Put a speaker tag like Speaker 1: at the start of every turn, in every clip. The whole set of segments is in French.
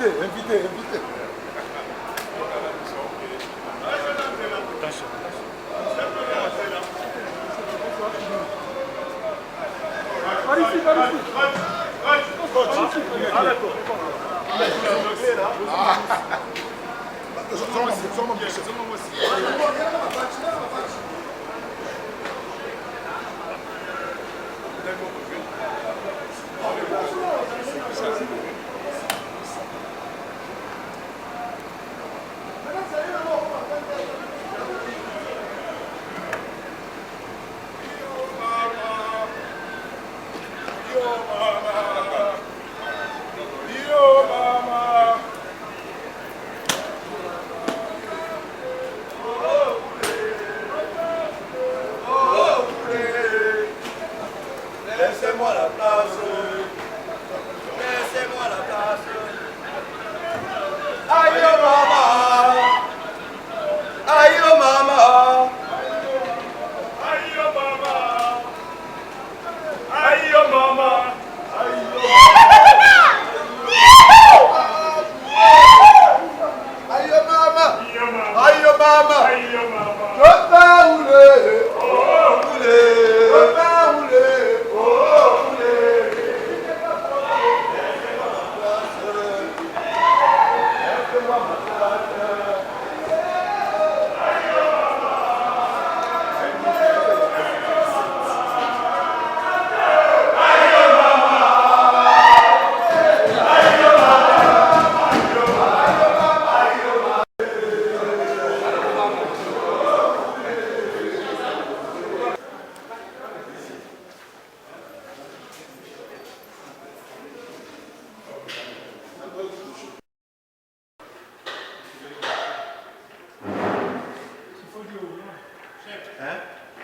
Speaker 1: invité. Par ici. Ah d'accord.
Speaker 2: Laissez-moi la place. Laissez-moi la place. Aïe oh mama. Aïe oh mama. Aïe oh mama. Aïe oh mama. Aïe oh mama. Aïe oh mama. Je vais rouler. Rouler. Je vais rouler.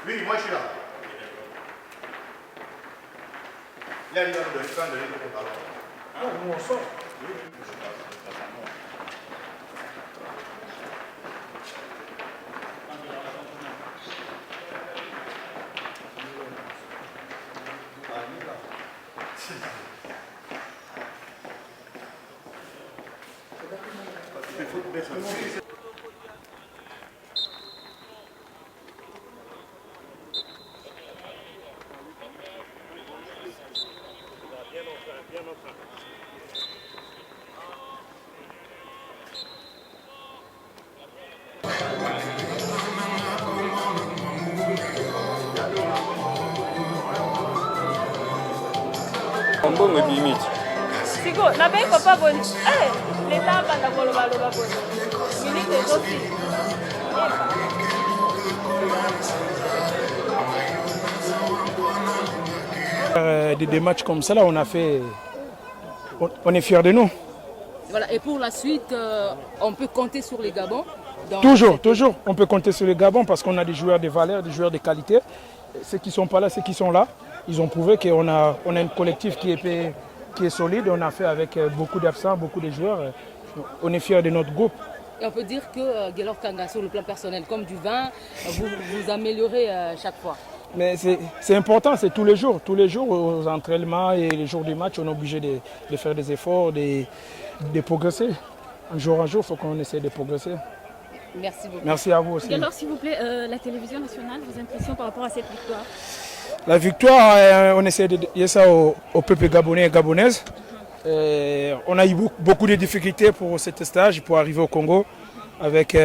Speaker 2: Oui, moi je suis là. Là, il va nous donner le ballon. Ah, nous on sort. Oui.
Speaker 3: Mbongo bimiti.
Speaker 4: Siko, na be papa boni. L'État va la bolo bolo bolo. Milite aussi.
Speaker 5: Des matchs comme ça, là, on a fait. On est fiers de nous.
Speaker 6: Voilà, et pour la suite, on peut compter sur les Gabons.
Speaker 5: Toujours, on peut compter sur les Gabons parce qu'on a des joueurs de valeur, des joueurs de qualité. Ceux qui ne sont pas là, ceux qui sont là, ils ont prouvé qu'on a un collectif qui est solide. On a fait avec beaucoup d'absents, beaucoup de joueurs. On est fiers de notre groupe.
Speaker 6: Et on peut dire que Guelor Kanga, sur le plan personnel, comme du vin, vous améliorez chaque fois.
Speaker 5: Mais c'est important, c'est tous les jours aux entraînements et les jours du match, on est obligé de faire des efforts, de progresser. Un jour, il faut qu'on essaie de progresser.
Speaker 6: Merci beaucoup.
Speaker 5: Merci à vous aussi.
Speaker 4: Et alors, s'il vous plaît, la télévision nationale, vos impressions par rapport à cette victoire?
Speaker 5: La victoire, on essaie de dire ça au peuple gabonais et gabonaises. On a eu beaucoup de difficultés pour cet stage, pour arriver au Congo, avec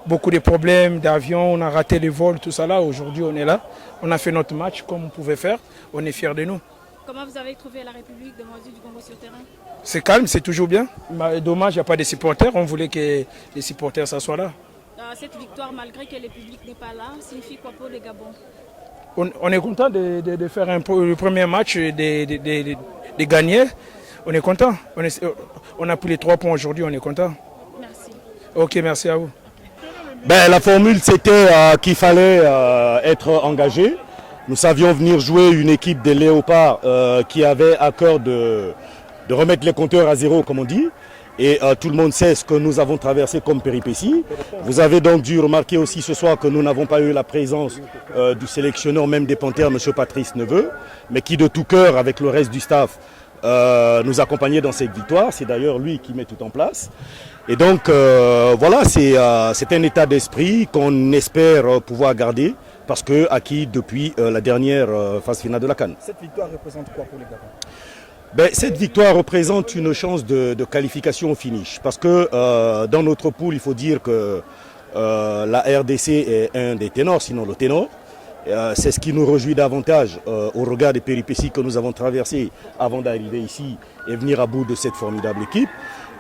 Speaker 5: beaucoup de problèmes d'avion, on a raté les vols, tout ça là. Aujourd'hui, on est là. On a fait notre match comme on pouvait faire. On est fiers de nous.
Speaker 4: Comment vous avez trouvé la République démocratique du Congo sur terrain?
Speaker 5: C'est calme, c'est toujours bien. Dommage, il n'y a pas de supporters. On voulait que les supporters soient là.
Speaker 4: Cette victoire, malgré que le public n'est pas là, signifie quoi pour les Gabon?
Speaker 5: On est content de faire le premier match, de gagner. On est content. On a pris les 3 points aujourd'hui, on est content.
Speaker 4: Merci.
Speaker 5: Ok, merci à vous.
Speaker 7: Ben, la formule, c'était qu'il fallait être engagé. Nous savions venir jouer une équipe des Léopards qui avait à cœur de remettre les compteurs à zéro, comme on dit. Et tout le monde sait ce que nous avons traversé comme péripéties. Vous avez donc dû remarquer aussi ce soir que nous n'avons pas eu la présence du sélectionneur, même des Panthères, M. Patrice Neveu, mais qui de tout cœur, avec le reste du staff, nous accompagner dans cette victoire. C'est d'ailleurs lui qui met tout en place. Et donc voilà, c'est un état d'esprit qu'on espère pouvoir garder parce que acquis depuis la dernière phase finale de la CAN.
Speaker 5: Cette victoire représente quoi pour les Gabons?
Speaker 7: Cette victoire représente une chance de qualification au finish. Parce que dans notre poule, il faut dire que la RDC est un des ténors, sinon le ténor. C'est ce qui nous réjouit davantage au regard des péripéties que nous avons traversées avant d'arriver ici et venir à bout de cette formidable équipe.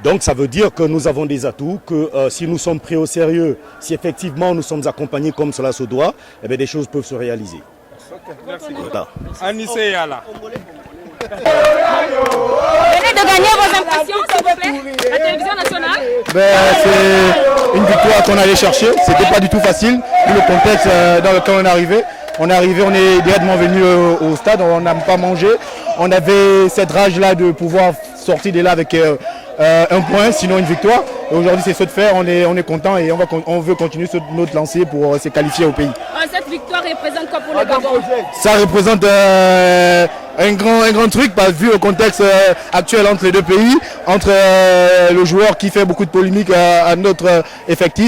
Speaker 7: Donc ça veut dire que nous avons des atouts, que si nous sommes pris au sérieux, si effectivement nous sommes accompagnés comme cela se doit, eh bien, des choses peuvent se réaliser.
Speaker 5: Merci.
Speaker 7: Voilà.
Speaker 5: Anissé Yala.
Speaker 4: Venez de gagner vos impressions, s'il vous plaît, la télévision nationale.
Speaker 3: C'est une victoire qu'on allait chercher, c'était pas du tout facile, vu le contexte dans lequel on est arrivé. On est directement venu au stade, on n'a pas mangé. On avait cette rage-là de pouvoir sortir de là avec un point, sinon une victoire. Et aujourd'hui, c'est ce de faire, on est content et on veut continuer notre lancée pour se qualifier au pays.
Speaker 4: Cette victoire représente quoi pour le Gabon?
Speaker 3: Ça représente un grand truc, vu le contexte actuel entre les deux pays, entre le joueur qui fait beaucoup de polémiques à notre effectif.